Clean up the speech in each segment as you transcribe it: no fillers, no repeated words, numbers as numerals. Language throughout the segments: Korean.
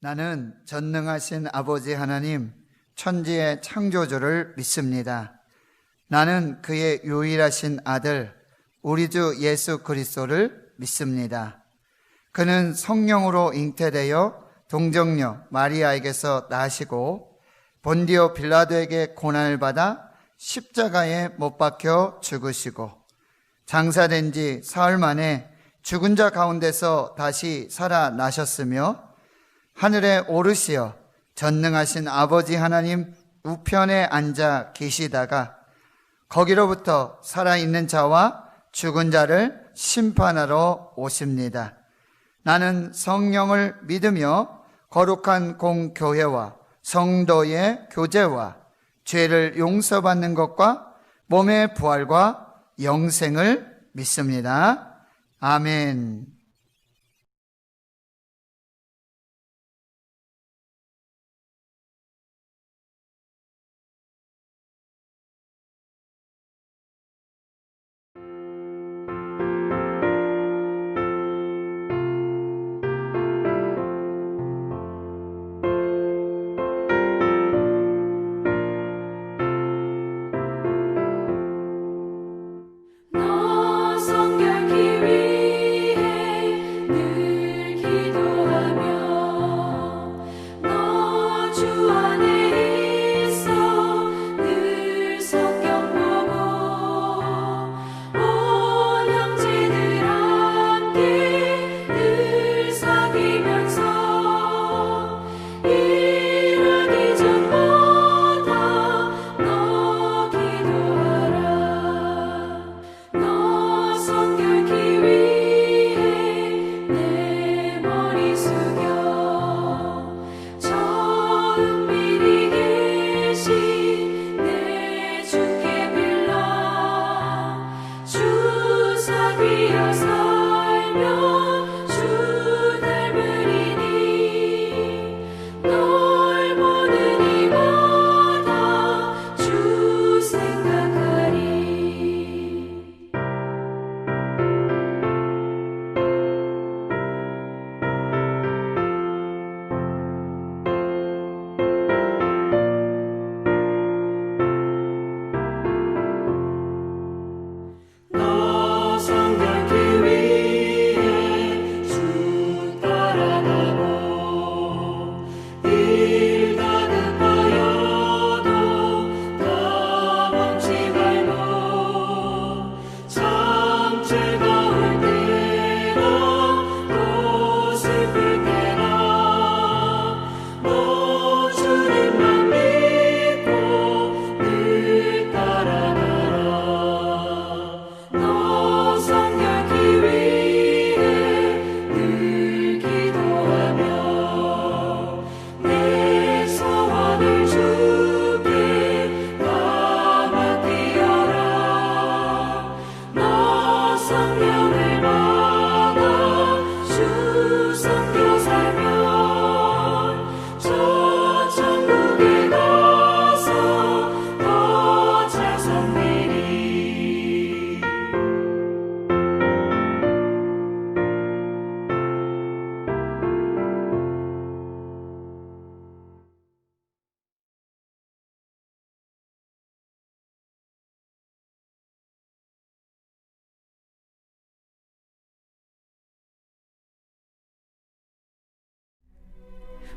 나는 전능하신 아버지 하나님, 천지의 창조주를 믿습니다. 나는 그의 유일하신 아들, 우리 주 예수 그리스도를 믿습니다. 그는 성령으로 잉태되어 동정녀 마리아에게서 나시고 본디오 빌라도에게 고난을 받아 십자가에 못 박혀 죽으시고 장사된 지 사흘 만에 죽은 자 가운데서 다시 살아나셨으며 하늘에 오르시어 전능하신 아버지 하나님 우편에 앉아 계시다가 거기로부터 살아있는 자와 죽은 자를 심판하러 오십니다. 나는 성령을 믿으며 거룩한 공교회와 성도의 교제와 죄를 용서받는 것과 몸의 부활과 영생을 믿습니다. 아멘.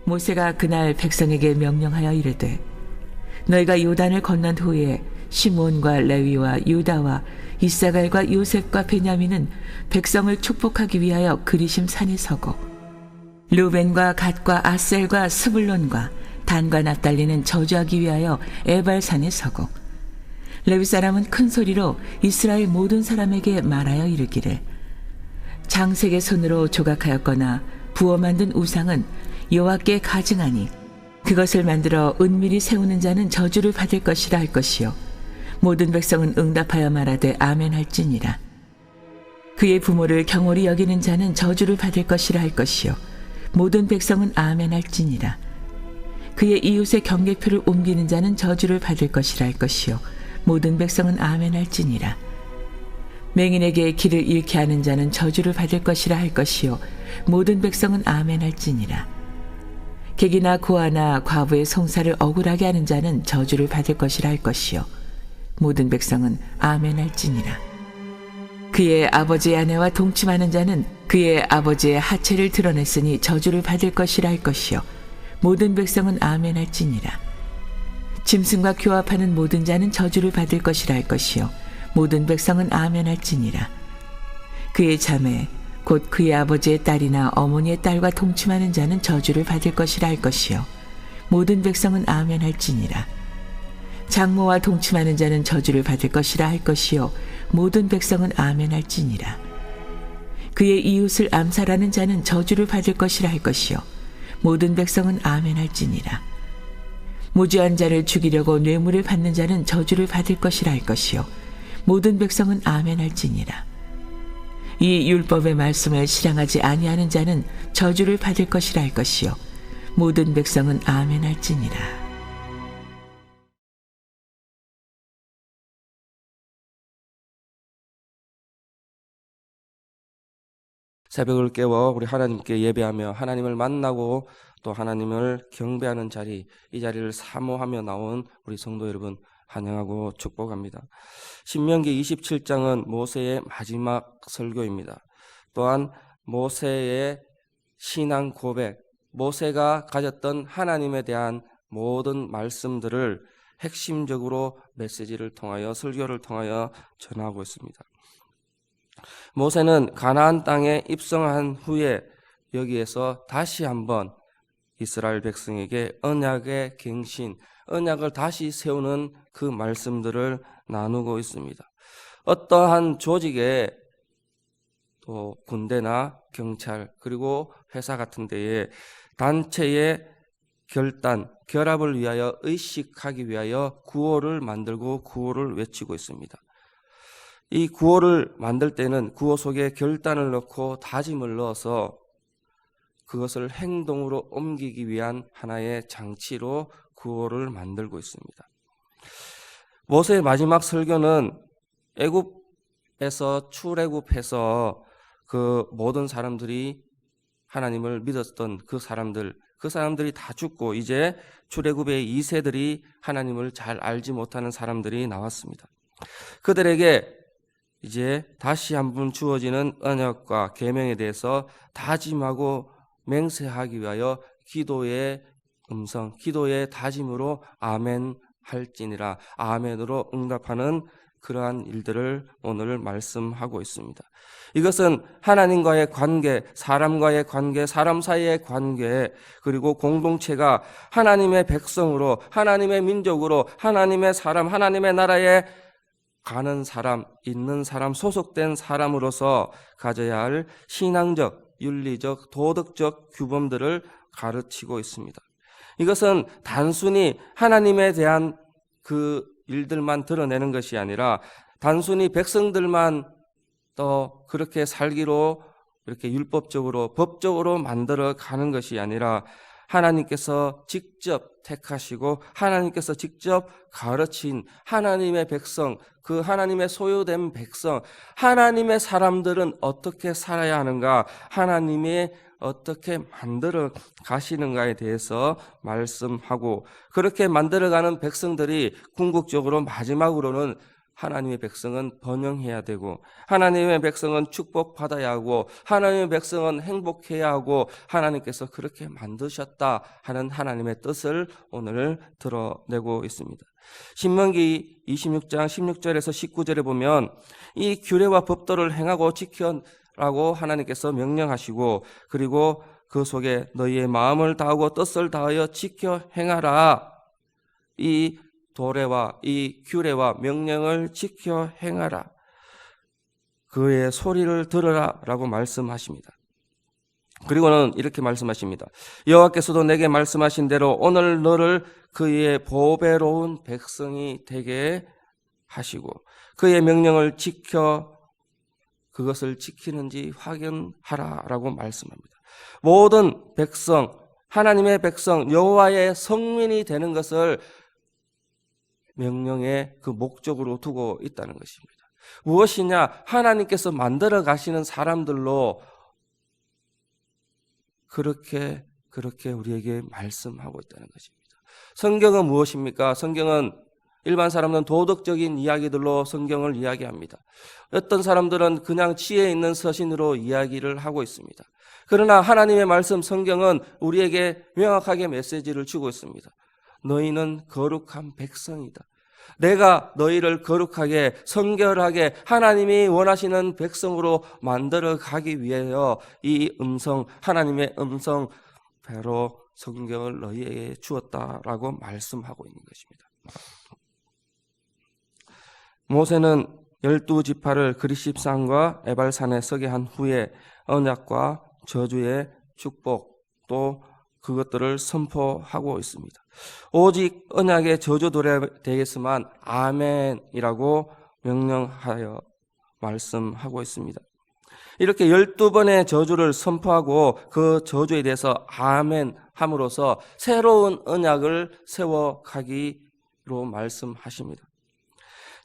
모세가 그날 백성에게 명령하여 이르되 너희가 요단을 건넌 후에 시므온과 레위와 유다와 이사갈과 요셉과 베냐민은 백성을 축복하기 위하여 그리심 산에 서고 르벤과 갓과 아셀과 스불론과 단과 납달리는 저주하기 위하여 에발산에 서고 레위 사람은 큰 소리로 이스라엘 모든 사람에게 말하여 이르기를 장색의 손으로 조각하였거나 부어 만든 우상은 여호와께 가증하니 그것을 만들어 은밀히 세우는 자는 저주를 받을 것이라 할 것이요 모든 백성은 응답하여 말하되 아멘 할지니라. 그의 부모를 경홀히 여기는 자는 저주를 받을 것이라 할 것이요 모든 백성은 아멘 할지니라. 그의 이웃의 경계표를 옮기는 자는 저주를 받을 것이라 할 것이요 모든 백성은 아멘 할지니라. 맹인에게 길을 잃게 하는 자는 저주를 받을 것이라 할 것이요 모든 백성은 아멘 할지니라. 객이나 고아나 과부의 송사를 억울하게 하는 자는 저주를 받을 것이라 할 것이요 모든 백성은 아멘 할지니라. 그의 아버지의 아내와 동침하는 자는 그의 아버지의 하체를 드러냈으니 저주를 받을 것이라 할 것이요 모든 백성은 아멘 할지니라. 짐승과 교합하는 모든 자는 저주를 받을 것이라 할 것이요 모든 백성은 아멘 할지니라. 그의 자매 곧 그의 아버지의 딸이나 어머니의 딸과 동침하는 자는 저주를 받을 것이라 할 것이요 모든 백성은 아멘 할지니라. 장모와 동침하는 자는 저주를 받을 것이라 할 것이요 모든 백성은 아멘 할지니라. 그의 이웃을 암살하는 자는 저주를 받을 것이라 할 것이요 모든 백성은 아멘 할지니라. 무죄한 자를 죽이려고 뇌물을 받는 자는 저주를 받을 것이라 할 것이요 모든 백성은 아멘 할지니라. 이 율법의 말씀을 실행하지 아니하는 자는 저주를 받을 것이라 할 것이요 모든 백성은 아멘 할지니라. 새벽을 깨워 우리 하나님께 예배하며 하나님을 만나고 또 하나님을 경배하는 자리, 이 자리를 사모하며 나온 우리 성도 여러분 환영하고 축복합니다. 신명기 27장은 모세의 마지막 설교입니다. 또한 모세의 신앙 고백, 모세가 가졌던 하나님에 대한 모든 말씀들을 핵심적으로 메시지를 통하여 설교를 통하여 전하고 있습니다. 모세는 가나안 땅에 입성한 후에 여기에서 다시 한번 이스라엘 백성에게 언약의 갱신, 언약을 다시 세우는 그 말씀들을 나누고 있습니다. 어떠한 조직에 또 군대나 경찰 그리고 회사 같은 데에 단체의 결단, 결합을 위하여 의식하기 위하여 구호를 만들고 구호를 외치고 있습니다. 이 구호를 만들 때는 구호 속에 결단을 넣고 다짐을 넣어서 그것을 행동으로 옮기기 위한 하나의 장치로 구호를 만들고 있습니다. 모세의 마지막 설교는 애굽에서 출애굽해서 그 모든 사람들이 하나님을 믿었던 그 사람들이 다 죽고 이제 출애굽의 2세들이 하나님을 잘 알지 못하는 사람들이 나왔습니다. 그들에게 이제 다시 한번 주어지는 언약과 계명에 대해서 다짐하고 맹세하기 위하여 기도의 음성, 기도의 다짐으로 아멘 할지니라, 아멘으로 응답하는 그러한 일들을 오늘 말씀하고 있습니다. 이것은 하나님과의 관계, 사람과의 관계, 사람 사이의 관계, 그리고 공동체가 하나님의 백성으로, 하나님의 민족으로, 하나님의 사람, 하나님의 나라에 가는 사람, 있는 사람, 소속된 사람으로서 가져야 할 신앙적, 윤리적, 도덕적 규범들을 가르치고 있습니다. 이것은 단순히 하나님에 대한 그 일들만 드러내는 것이 아니라 단순히 백성들만 또 그렇게 살기로 이렇게 율법적으로, 법적으로 만들어 가는 것이 아니라 하나님께서 직접 택하시고 하나님께서 직접 가르친 하나님의 백성, 그 하나님의 소유된 백성, 하나님의 사람들은 어떻게 살아야 하는가, 하나님이 어떻게 만들어 가시는가에 대해서 말씀하고, 그렇게 만들어가는 백성들이 궁극적으로 마지막으로는 하나님의 백성은 번영해야 되고, 하나님의 백성은 축복받아야 하고, 하나님의 백성은 행복해야 하고, 하나님께서 그렇게 만드셨다 하는 하나님의 뜻을 오늘 드러내고 있습니다. 신명기 26장 16절에서 19절에 보면 이 규례와 법도를 행하고 지켜라고 하나님께서 명령하시고, 그리고 그 속에 너희의 마음을 다하고 뜻을 다하여 지켜 행하라, 이 도래와 이 규례와 명령을 지켜 행하라, 그의 소리를 들으라 라고 말씀하십니다. 그리고는 이렇게 말씀하십니다. 여호와께서도 내게 말씀하신 대로 오늘 너를 그의 보배로운 백성이 되게 하시고 그의 명령을 지켜 그것을 지키는지 확인하라 라고 말씀합니다. 모든 백성, 하나님의 백성, 여호와의 성민이 되는 것을 명령의 그 목적으로 두고 있다는 것입니다. 무엇이냐? 하나님께서 만들어 가시는 사람들로 그렇게 그렇게 우리에게 말씀하고 있다는 것입니다. 성경은 무엇입니까? 성경은 일반 사람은 도덕적인 이야기들로 성경을 이야기합니다. 어떤 사람들은 그냥 지혜 있는 서신으로 이야기를 하고 있습니다. 그러나 하나님의 말씀 성경은 우리에게 명확하게 메시지를 주고 있습니다. 너희는 거룩한 백성이다. 내가 너희를 거룩하게 성결하게 하나님이 원하시는 백성으로 만들어 가기 위하여 이 음성, 하나님의 음성 바로 성경을 너희에게 주었다라고 말씀하고 있는 것입니다. 모세는 12지파를 그리십산과 에발산에 서게 한 후에 언약과 저주의 축복 또 그것들을 선포하고 있습니다. 오직 언약의 저주들에 대해서만 아멘이라고 명령하여 말씀하고 있습니다. 이렇게 12번의 저주를 선포하고 그 저주에 대해서 아멘 함으로써 새로운 언약을 세워가기로 말씀하십니다.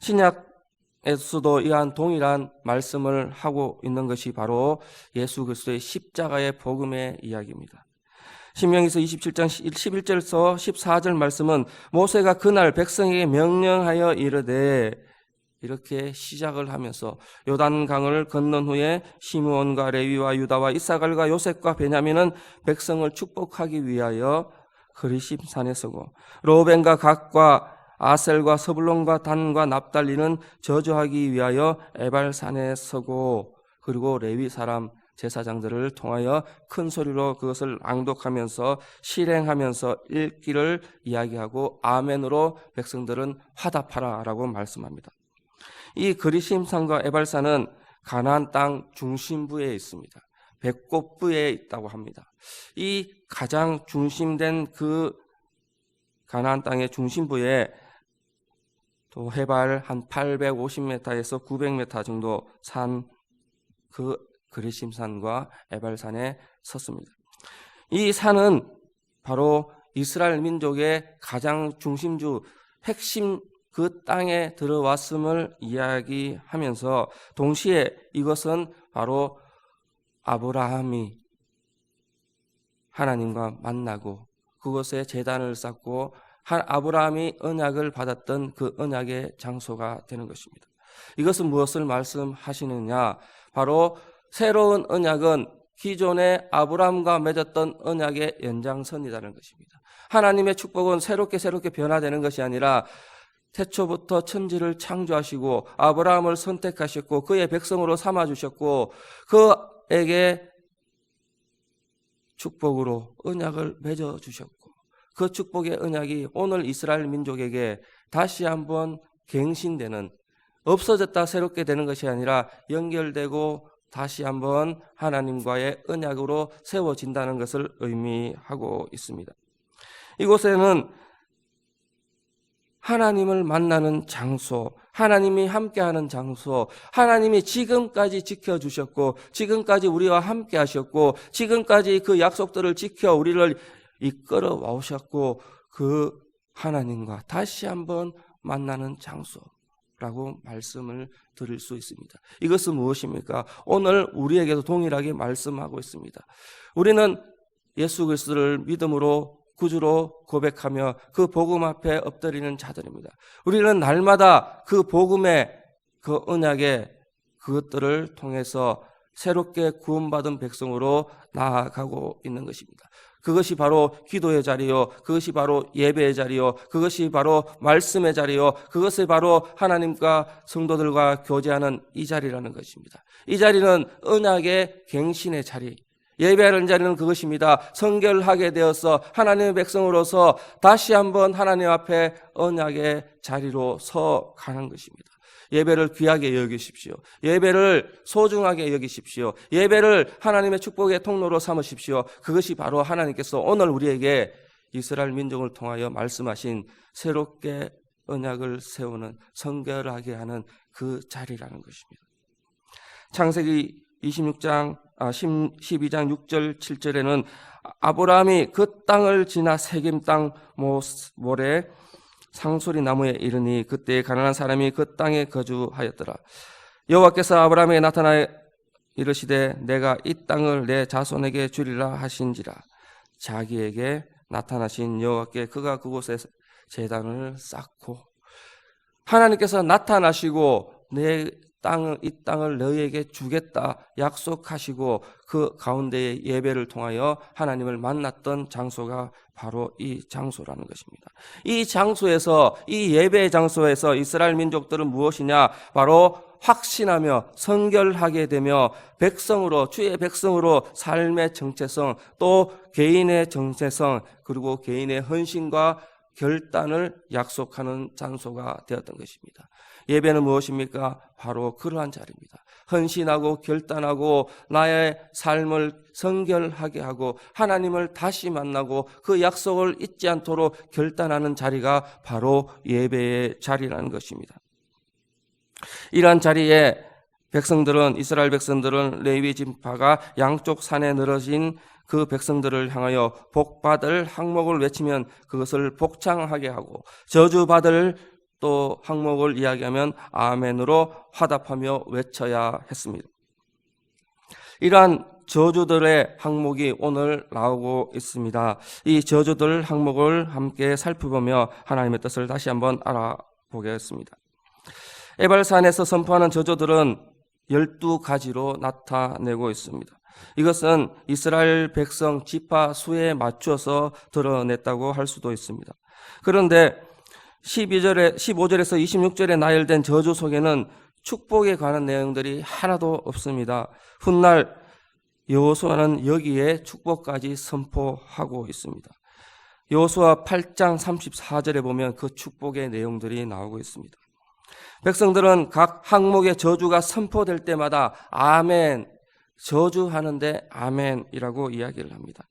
신약에서도 이러한 동일한 말씀을 하고 있는 것이 바로 예수 그리스도의 십자가의 복음의 이야기입니다. 신명기서 27장 11절에서 14절 말씀은 모세가 그날 백성에게 명령하여 이르되 이렇게 시작을 하면서 요단강을 건넌 후에 시므온과 레위와 유다와 이사갈과 요셉과 베냐민은 백성을 축복하기 위하여 그리심산에 서고 로벤과 갓과 아셀과 서불론과 단과 납달리는 저주하기 위하여 에발산에 서고 그리고 레위 사람 제사장들을 통하여 큰 소리로 그것을 낭독하면서 실행하면서 읽기를 이야기하고 아멘으로 백성들은 화답하라라고 말씀합니다. 이 그리심산과 에발산은 가나안 땅 중심부에 있습니다. 배꼽부에 있다고 합니다. 이 가장 중심된 그 가나안 땅의 중심부에 또 해발 한 850m에서 900m 정도 산 그 그리심산과 에발산에 섰습니다. 이 산은 바로 이스라엘 민족의 가장 중심주 핵심 그 땅에 들어왔음을 이야기하면서 동시에 이것은 바로 아브라함이 하나님과 만나고 그곳에 제단을 쌓고 아브라함이 언약을 받았던 그 언약의 장소가 되는 것입니다. 이것은 무엇을 말씀하시느냐? 바로 새로운 언약은 기존의 아브라함과 맺었던 언약의 연장선이라는 것입니다. 하나님의 축복은 새롭게 변화되는 것이 아니라 태초부터 천지를 창조하시고 아브라함을 선택하셨고 그의 백성으로 삼아주셨고 그에게 축복으로 언약을 맺어주셨고 그 축복의 언약이 오늘 이스라엘 민족에게 다시 한번 갱신되는 없어졌다 새롭게 되는 것이 아니라 연결되고 다시 한번 하나님과의 언약으로 세워진다는 것을 의미하고 있습니다. 이곳에는 하나님을 만나는 장소, 하나님이 함께하는 장소, 하나님이 지금까지 지켜주셨고 지금까지 우리와 함께 하셨고 지금까지 그 약속들을 지켜 우리를 이끌어 오셨고 그 하나님과 다시 한번 만나는 장소라고 말씀을 드릴 수 있습니다. 이것은 무엇입니까? 오늘 우리에게도 동일하게 말씀하고 있습니다. 우리는 예수 그리스도를 믿음으로 구주로 고백하며 그 복음 앞에 엎드리는 자들입니다. 우리는 날마다 그 복음의 그 언약의 그것들을 통해서 새롭게 구원받은 백성으로 나아가고 있는 것입니다. 그것이 바로 기도의 자리요, 그것이 바로 예배의 자리요, 그것이 바로 말씀의 자리요, 그것이 바로 하나님과 성도들과 교제하는 이 자리라는 것입니다. 이 자리는 언약의 갱신의 자리, 예배하는 자리는 그것입니다. 성결하게 되어서 하나님의 백성으로서 다시 한번 하나님 앞에 언약의 자리로 서가는 것입니다. 예배를 귀하게 여기십시오. 예배를 소중하게 여기십시오. 예배를 하나님의 축복의 통로로 삼으십시오. 그것이 바로 하나님께서 오늘 우리에게 이스라엘 민족을 통하여 말씀하신 새롭게 언약을 세우는 성결하게 하는 그 자리라는 것입니다. 창세기 12장 6절 7절에는 아브라함이 그 땅을 지나 세겜 땅 모래 상소리 나무에 이르니 그때 가난한 사람이 그 땅에 거주하였더라. 여호와께서 아브라함에게 나타나 이르시되 내가 이 땅을 내 자손에게 주리라 하신지라. 자기에게 나타나신 여호와께 그가 그곳에 제단을 쌓고, 하나님께서 나타나시고 이 땅을 너희에게 주겠다 약속하시고 그 가운데의 예배를 통하여 하나님을 만났던 장소가 바로 이 장소라는 것입니다. 이 장소에서, 이 예배 장소에서 이스라엘 민족들은 무엇이냐? 바로 확신하며 성결하게 되며 주의 백성으로 삶의 정체성, 또 개인의 정체성, 그리고 개인의 헌신과 결단을 약속하는 장소가 되었던 것입니다. 예배는 무엇입니까? 바로 그러한 자리입니다. 헌신하고 결단하고 나의 삶을 성결하게 하고 하나님을 다시 만나고 그 약속을 잊지 않도록 결단하는 자리가 바로 예배의 자리라는 것입니다. 이러한 자리에 이스라엘 백성들은 레위 지파가 양쪽 산에 늘어진 그 백성들을 향하여 복받을 항목을 외치면 그것을 복창하게 하고, 저주받을 또 항목을 이야기하면 아멘으로 화답하며 외쳐야 했습니다. 이러한 저주들의 항목이 오늘 나오고 있습니다. 이 저주들 항목을 함께 살펴보며 하나님의 뜻을 다시 한번 알아보겠습니다. 에발산에서 선포하는 저주들은 12가지로 나타내고 있습니다. 이것은 이스라엘 백성 지파 수에 맞춰서 드러냈다고 할 수도 있습니다. 그런데 15절에서 26절에 나열된 저주 속에는 축복에 관한 내용들이 하나도 없습니다. 훗날 여호수아는 여기에 축복까지 선포하고 있습니다. 여호수아 8장 34절에 보면 그 축복의 내용들이 나오고 있습니다. 백성들은 각 항목의 저주가 선포될 때마다 아멘, 저주하는데 아멘이라고 이야기를 합니다.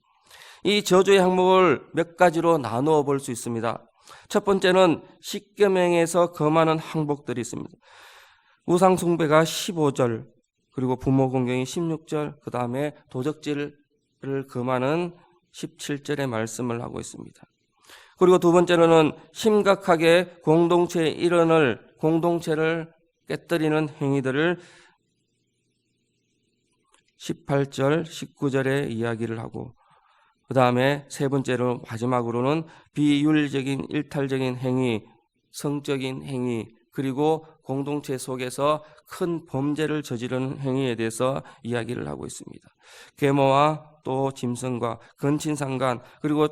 이 저주의 항목을 몇 가지로 나누어 볼 수 있습니다. 첫 번째는 십계명에서 금하는 항목들이 있습니다. 우상 숭배가 15절, 그리고 부모 공경이 16절, 그 다음에 도적질을 금하는 17절의 말씀을 하고 있습니다. 그리고 두 번째로는 심각하게 공동체의 일원을, 공동체를 깨뜨리는 행위들을 18절, 19절에 이야기를 하고, 그 다음에 세 번째로 마지막으로는 비윤리적인 일탈적인 행위, 성적인 행위, 그리고 공동체 속에서 큰 범죄를 저지르는 행위에 대해서 이야기를 하고 있습니다. 계모와 또 짐승과 근친상간, 그리고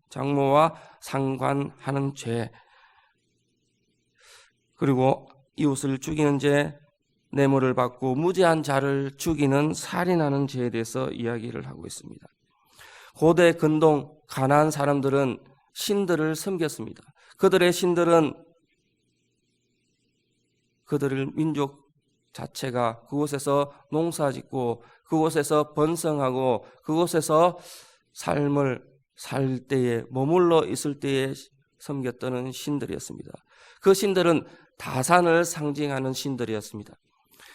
장모와 상관하는 죄, 그리고 이웃을 죽이는 죄, 뇌물을 받고 무죄한 자를 죽이는 살인하는 죄에 대해서 이야기를 하고 있습니다. 고대 근동 가나안 사람들은 신들을 섬겼습니다. 그들의 신들은 그들의 민족 자체가 그곳에서 농사짓고 그곳에서 번성하고 그곳에서 삶을 살 때에, 머물러 있을 때에 섬겼던 신들이었습니다. 그 신들은 다산을 상징하는 신들이었습니다.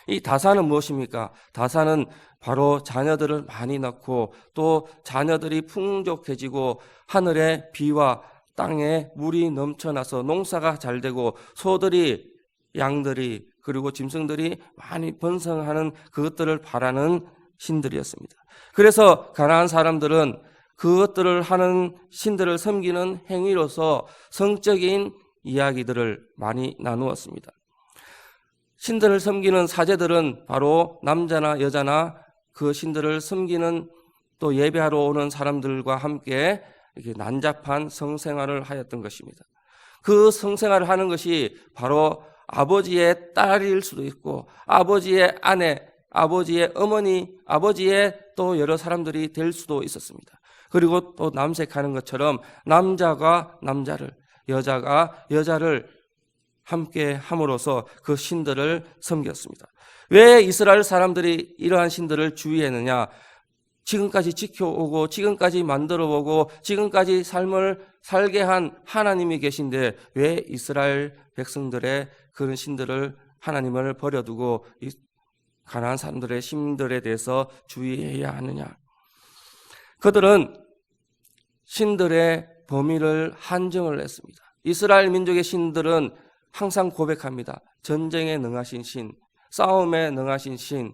이 다산은 무엇입니까? 다산은 바로 자녀들을 많이 낳고 또 자녀들이 풍족해지고 하늘의 비와 땅에 물이 넘쳐나서 농사가 잘 되고 소들이, 양들이, 그리고 짐승들이 많이 번성하는 그것들을 바라는 신들이었습니다. 그래서 가나안 사람들은 그것들을 하는 신들을 섬기는 행위로서 성적인 이야기들을 많이 나누었습니다. 신들을 섬기는 사제들은 바로 남자나 여자나 그 신들을 섬기는 또 예배하러 오는 사람들과 함께 이렇게 난잡한 성생활을 하였던 것입니다. 그 성생활을 하는 것이 바로 아버지의 딸일 수도 있고 아버지의 아내, 아버지의 어머니, 아버지의 또 여러 사람들이 될 수도 있었습니다. 그리고 또 남색하는 것처럼 남자가 남자를, 여자가 여자를 함께 함으로써 그 신들을 섬겼습니다. 왜 이스라엘 사람들이 이러한 신들을 주의했느냐? 지금까지 지켜오고 지금까지 만들어보고 지금까지 삶을 살게 한 하나님이 계신데 왜 이스라엘 백성들의 그런 신들을, 하나님을 버려두고 이 가나안 사람들의 신들에 대해서 주의해야 하느냐? 그들은 신들의 범위를 한정을 했습니다. 이스라엘 민족의 신들은 항상 고백합니다. 전쟁에 능하신 신, 싸움에 능하신 신.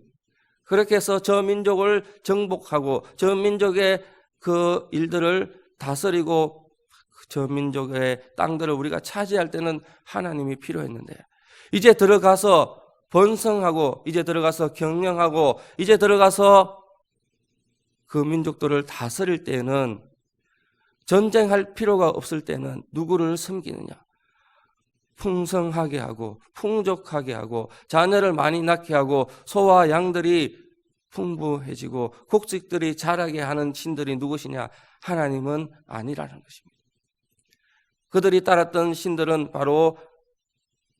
그렇게 해서 저 민족을 정복하고 저 민족의 그 일들을 다스리고 저 민족의 땅들을 우리가 차지할 때는 하나님이 필요했는데, 이제 들어가서 번성하고 이제 들어가서 경영하고 이제 들어가서 그 민족들을 다스릴 때는, 전쟁할 필요가 없을 때는 누구를 섬기느냐? 풍성하게 하고 풍족하게 하고 자녀를 많이 낳게 하고 소와 양들이 풍부해지고 곡식들이 자라게 하는 신들이 누구시냐? 하나님은 아니라는 것입니다. 그들이 따랐던 신들은 바로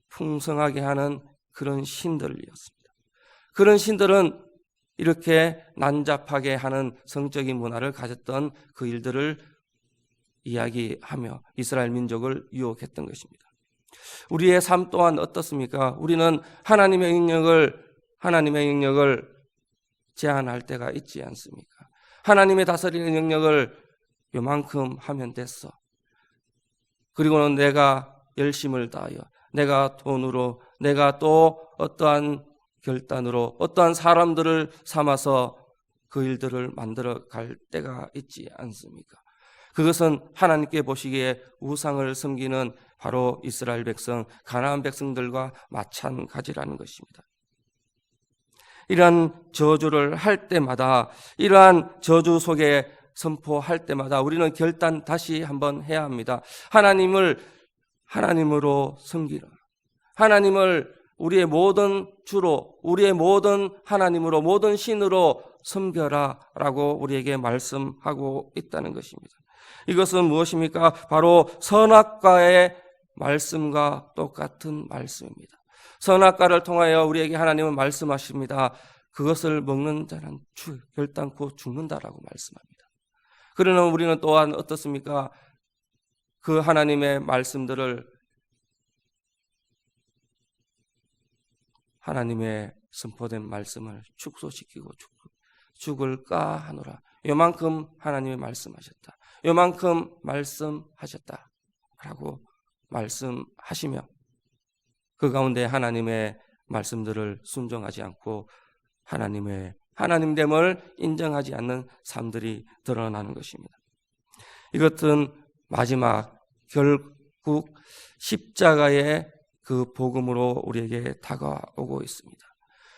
풍성하게 하는 그런 신들이었습니다. 그런 신들은 이렇게 난잡하게 하는 성적인 문화를 가졌던 그 일들을 이야기하며 이스라엘 민족을 유혹했던 것입니다. 우리의 삶 또한 어떻습니까? 우리는 하나님의 영역을 제한할 때가 있지 않습니까? 하나님의 다스리는 영역을 요만큼 하면 됐어. 그리고는 내가 열심을 다하여, 내가 돈으로, 내가 또 어떠한 결단으로, 어떠한 사람들을 삼아서 그 일들을 만들어 갈 때가 있지 않습니까? 그것은 하나님께 보시기에 우상을 섬기는 바로 이스라엘 백성, 가나안 백성들과 마찬가지라는 것입니다. 이러한 저주를 할 때마다, 이러한 저주 속에 선포할 때마다 우리는 결단 다시 한번 해야 합니다. 하나님으로 섬기라. 하나님을 우리의 모든 주로, 우리의 모든 하나님으로, 모든 신으로 섬겨라 라고 우리에게 말씀하고 있다는 것입니다. 이것은 무엇입니까? 바로 선악과의 말씀과 똑같은 말씀입니다. 선악과를 통하여 우리에게 하나님은 말씀하십니다. 그것을 먹는 자는 결단코 죽는다라고 말씀합니다. 그러나 우리는 또한 어떻습니까? 그 하나님의 말씀들을, 하나님의 선포된 말씀을 축소시키고 죽을까 하노라. 요만큼 하나님이 말씀하셨다. 요만큼 말씀하셨다 라고 말씀하시며 그 가운데 하나님의 말씀들을 순종하지 않고 하나님됨을 인정하지 않는 삶들이 드러나는 것입니다. 이것은 마지막 결국 십자가의 그 복음으로 우리에게 다가오고 있습니다.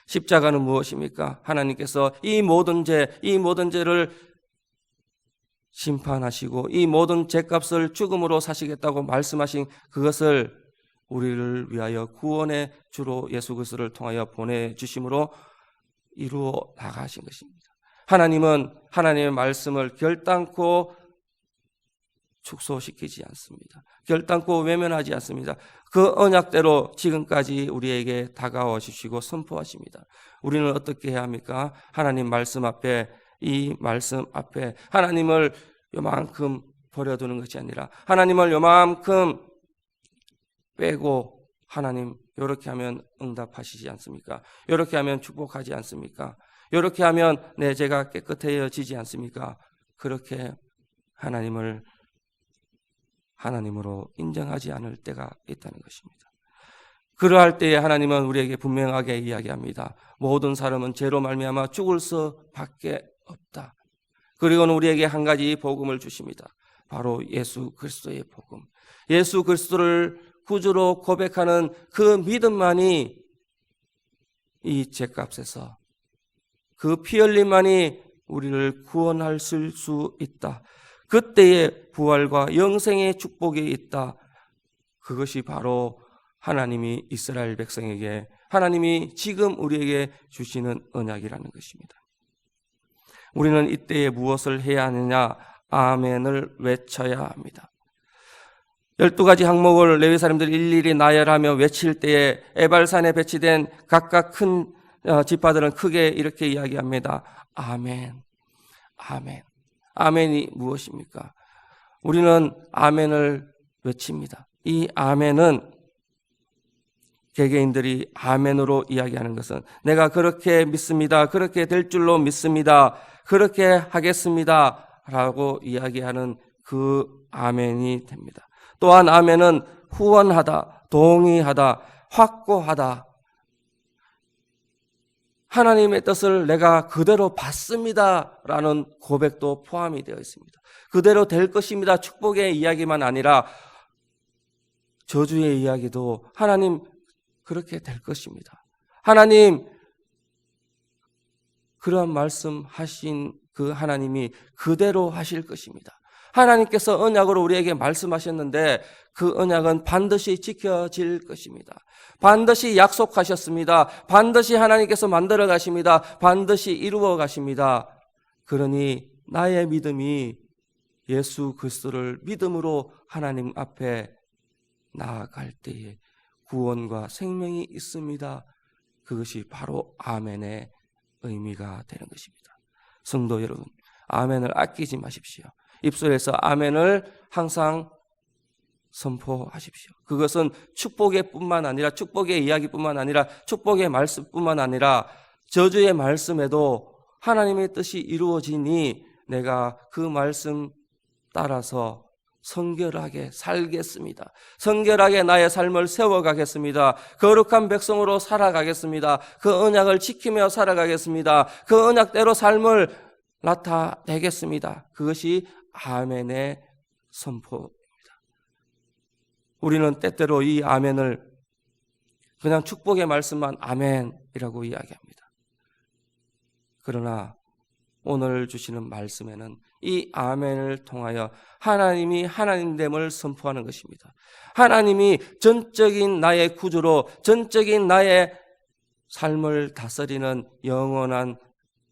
십자가는 무엇입니까? 하나님께서 이 모든 죄를 심판하시고 이 모든 죄값을 죽음으로 사시겠다고 말씀하신 그것을 우리를 위하여 구원의 주로 예수 그리스도를 통하여 보내주심으로 이루어 나가신 것입니다. 하나님은 하나님의 말씀을 결단코 축소시키지 않습니다. 결단코 외면하지 않습니다. 그 언약대로 지금까지 우리에게 다가와 주시고 선포하십니다. 우리는 어떻게 해야 합니까? 하나님 말씀 앞에, 이 말씀 앞에 하나님을 요만큼 버려두는 것이 아니라 하나님을 요만큼 빼고, 하나님 이렇게 하면 응답하시지 않습니까? 이렇게 하면 축복하지 않습니까? 이렇게 하면 내 죄가 깨끗해지지 않습니까? 그렇게 하나님으로 인정하지 않을 때가 있다는 것입니다. 그러할 때에 하나님은 우리에게 분명하게 이야기합니다. 모든 사람은 죄로 말미암아 죽을 수밖에 없다. 그리고는 우리에게 한 가지 복음을 주십니다. 바로 예수 그리스도의 복음. 예수 그리스도를 구주로 고백하는 그 믿음만이 이 죄값에서, 그 피 흘림만이 우리를 구원할 수 있다. 그때의 부활과 영생의 축복이 있다. 그것이 바로 하나님이 이스라엘 백성에게, 하나님이 지금 우리에게 주시는 언약이라는 것입니다. 우리는 이때에 무엇을 해야 하느냐? 아멘을 외쳐야 합니다. 12가지 항목을 레위 사람들이 일일이 나열하며 외칠 때에 에발산에 배치된 각각 큰 지파들은 크게 이렇게 이야기합니다. 아멘, 아멘. 아멘이 무엇입니까? 우리는 아멘을 외칩니다. 이 아멘은 개개인들이 아멘으로 이야기하는 것은 내가 그렇게 믿습니다. 그렇게 될 줄로 믿습니다. 그렇게 하겠습니다. 라고 이야기하는 그 아멘이 됩니다. 또한 아멘은 후원하다, 동의하다, 확고하다. 하나님의 뜻을 내가 그대로 받습니다라는 고백도 포함이 되어 있습니다. 그대로 될 것입니다. 축복의 이야기만 아니라 저주의 이야기도 하나님 그렇게 될 것입니다. 하나님 그런 말씀하신 그 하나님이 그대로 하실 것입니다. 하나님께서 언약으로 우리에게 말씀하셨는데 그 언약은 반드시 지켜질 것입니다. 반드시 약속하셨습니다. 반드시 하나님께서 만들어 가십니다. 반드시 이루어 가십니다. 그러니 나의 믿음이 예수 그리스도를 믿음으로 하나님 앞에 나아갈 때에 구원과 생명이 있습니다. 그것이 바로 아멘의 의미가 되는 것입니다. 성도 여러분, 아멘을 아끼지 마십시오. 입술에서 아멘을 항상 선포하십시오. 그것은 축복의 뿐만 아니라 축복의 이야기뿐만 아니라 축복의 말씀뿐만 아니라 저주의 말씀에도 하나님의 뜻이 이루어지니 내가 그 말씀 따라서 성결하게 살겠습니다. 성결하게 나의 삶을 세워가겠습니다. 거룩한 백성으로 살아가겠습니다. 그 언약을 지키며 살아가겠습니다. 그 언약대로 삶을 나타내겠습니다. 그것이 아멘의 선포입니다. 우리는 때때로 이 아멘을 그냥 축복의 말씀만 아멘이라고 이야기합니다. 그러나 오늘 주시는 말씀에는 이 아멘을 통하여 하나님이 하나님됨을 선포하는 것입니다. 하나님이 전적인 나의 구주로 전적인 나의 삶을 다스리는 영원한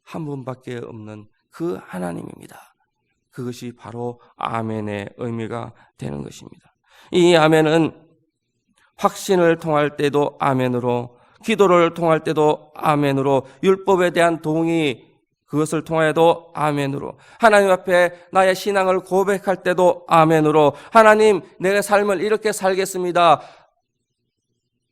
한 분밖에 없는 그 하나님입니다. 그것이 바로 아멘의 의미가 되는 것입니다. 이 아멘은 확신을 통할 때도 아멘으로, 기도를 통할 때도 아멘으로, 율법에 대한 동의 그것을 통해도 아멘으로, 하나님 앞에 나의 신앙을 고백할 때도 아멘으로, 하나님 내가 삶을 이렇게 살겠습니다.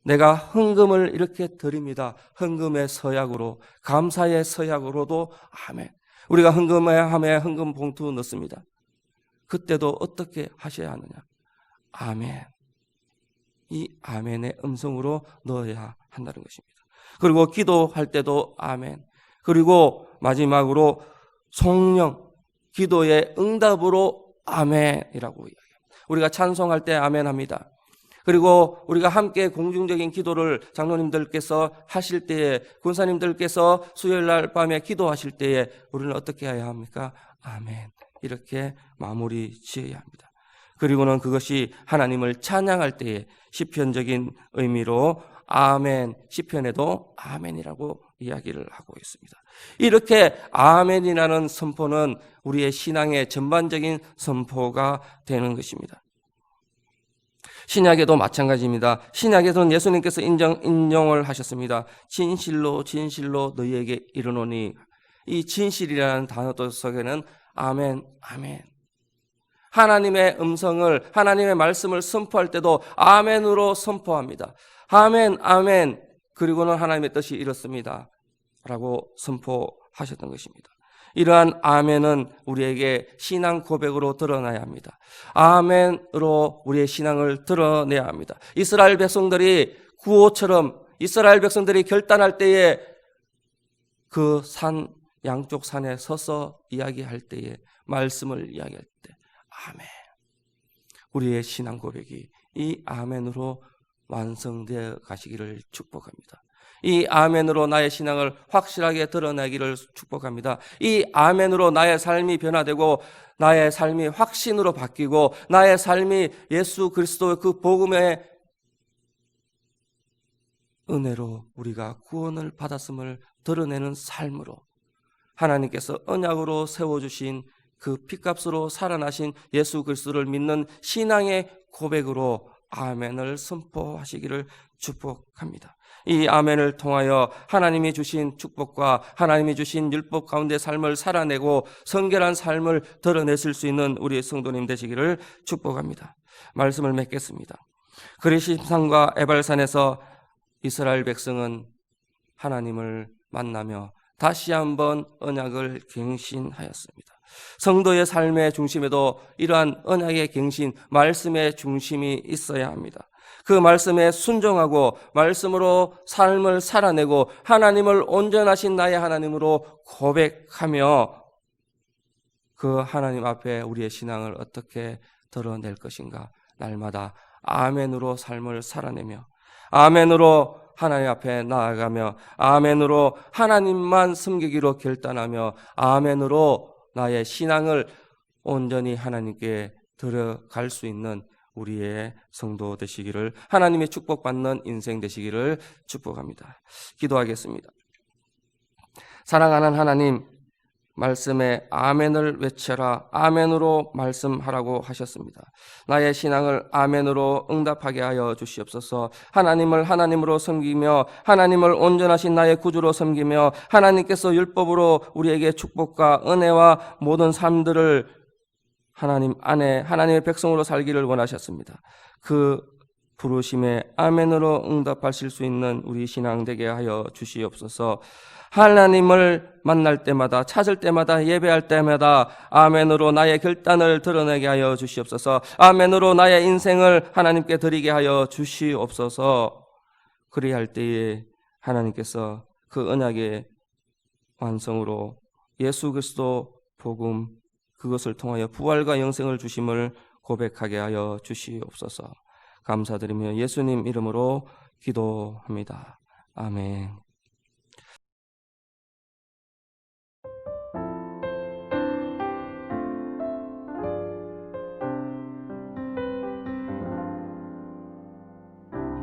내가 헌금을 이렇게 드립니다. 헌금의 서약으로, 감사의 서약으로도 아멘. 우리가 헌금에 헌금 봉투 넣습니다. 그때도 어떻게 하셔야 하느냐? 아멘. 이 아멘의 음성으로 넣어야 한다는 것입니다. 그리고 기도할 때도 아멘. 그리고 마지막으로 성령, 기도의 응답으로 아멘이라고 이야기합니다. 우리가 찬송할 때 아멘 합니다. 그리고 우리가 함께 공중적인 기도를 장로님들께서 하실 때에, 군사님들께서 수요일 날 밤에 기도하실 때에 우리는 어떻게 해야 합니까? 아멘. 이렇게 마무리 지어야 합니다. 그리고는 그것이 하나님을 찬양할 때에 시편적인 의미로 아멘, 시편에도 아멘이라고 이야기를 하고 있습니다. 이렇게 아멘이라는 선포는 우리의 신앙의 전반적인 선포가 되는 것입니다. 신약에도 마찬가지입니다. 신약에서는 예수님께서 인정을 하셨습니다. 진실로 진실로 너희에게 이르노니, 이 진실이라는 단어 속에는 아멘, 아멘. 하나님의 음성을, 하나님의 말씀을 선포할 때도 아멘으로 선포합니다. 아멘, 아멘. 그리고는 하나님의 뜻이 이렇습니다 라고 선포하셨던 것입니다. 이러한 아멘은 우리에게 신앙 고백으로 드러나야 합니다. 아멘으로 우리의 신앙을 드러내야 합니다. 이스라엘 백성들이 구호처럼 이스라엘 백성들이 결단할 때에 그 산, 양쪽 산에 서서 이야기할 때에, 말씀을 이야기할 때 아멘. 우리의 신앙 고백이 이 아멘으로 완성되어 가시기를 축복합니다. 이 아멘으로 나의 신앙을 확실하게 드러내기를 축복합니다. 이 아멘으로 나의 삶이 변화되고 나의 삶이 확신으로 바뀌고 나의 삶이 예수 그리스도의 그 복음의 은혜로 우리가 구원을 받았음을 드러내는 삶으로, 하나님께서 언약으로 세워주신 그 핏값으로 살아나신 예수 그리스도를 믿는 신앙의 고백으로 아멘을 선포하시기를 축복합니다. 이 아멘을 통하여 하나님이 주신 축복과 하나님이 주신 율법 가운데 삶을 살아내고 성결한 삶을 드러내실 수 있는 우리의 성도님 되시기를 축복합니다. 말씀을 맺겠습니다. 그리심산과 에발산에서 이스라엘 백성은 하나님을 만나며 다시 한번 언약을 갱신하였습니다. 성도의 삶의 중심에도 이러한 언약의 갱신, 말씀의 중심이 있어야 합니다. 그 말씀에 순종하고 말씀으로 삶을 살아내고 하나님을 온전하신 나의 하나님으로 고백하며 그 하나님 앞에 우리의 신앙을 어떻게 드러낼 것인가, 날마다 아멘으로 삶을 살아내며 아멘으로 하나님 앞에 나아가며 아멘으로 하나님만 섬기기로 결단하며 아멘으로 나의 신앙을 온전히 하나님께 들어갈 수 있는 우리의 성도 되시기를, 하나님의 축복받는 인생 되시기를 축복합니다. 기도하겠습니다. 사랑하는 하나님, 말씀에 아멘을 외쳐라, 아멘으로 말씀하라고 하셨습니다. 나의 신앙을 아멘으로 응답하게 하여 주시옵소서. 하나님을 하나님으로 섬기며 하나님을 온전하신 나의 구주로 섬기며 하나님께서 율법으로 우리에게 축복과 은혜와 모든 삶들을 하나님 안에 하나님의 백성으로 살기를 원하셨습니다. 그 부르심에 아멘으로 응답하실 수 있는 우리 신앙 되게 하여 주시옵소서. 하나님을 만날 때마다, 찾을 때마다, 예배할 때마다 아멘으로 나의 결단을 드러내게 하여 주시옵소서. 아멘으로 나의 인생을 하나님께 드리게 하여 주시옵소서. 그리할 때에 하나님께서 그 언약의 완성으로 예수 그리스도 복음, 그것을 통하여 부활과 영생을 주심을 고백하게 하여 주시옵소서. 감사드리며 예수님 이름으로 기도합니다. 아멘.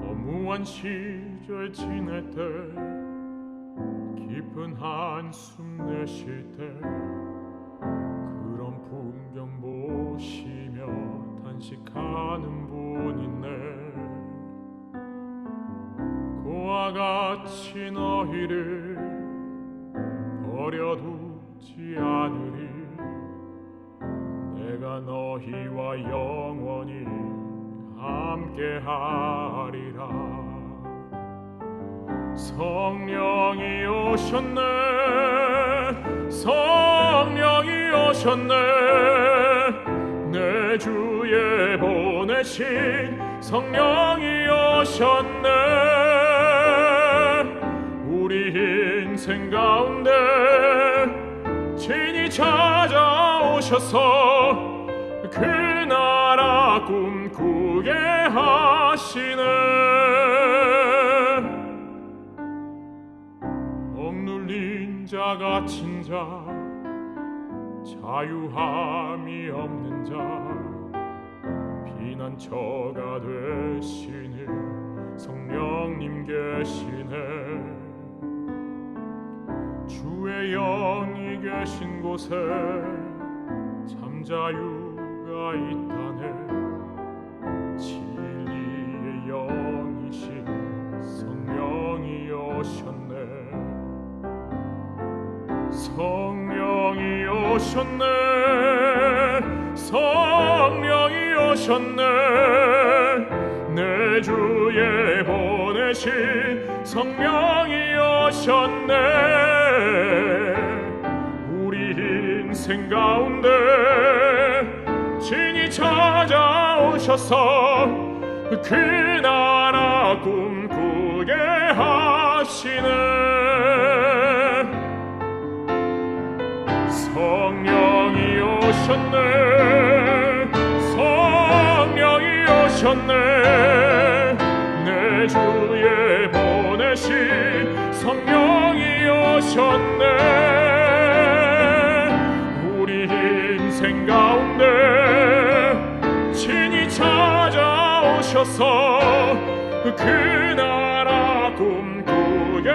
허무한 시절 지낼 때, 깊은 한숨 내쉴 때, 그런 풍경 보시며 단식하는 분 있네. 그와 같이 너희를 버려두지 않으리. 내가 너희와 영원히 함께하리라. 성령이 오셨네, 성령이 오셨네. 내 주에 보내신 성령이 오셨네. 우리 인생 가운데 친히 찾아오셔서 그 나라 꿈꾸게 하시네. 억눌린 자, 갇힌 자, 자유함이 없는 자, 피난처가 되시는 성령님 계시네. 주의 영이 계신 곳에 참 자유가 있다네. 진리의 영이신 성령이 오셨네. 성령이 오셨네, 성령이 오셨네. 내 주에 보내신 성령이 오셨네. 우리 인생 가운데 친히 찾아오셔서 그 나라 꿈꾸게 하시네. 성령이 오셨네, 성령이 오셨네. 내 주에 보내신 성령이 오셨네. 우리 인생 가운데 친히 찾아오셔서 그 나라 꿈꾸게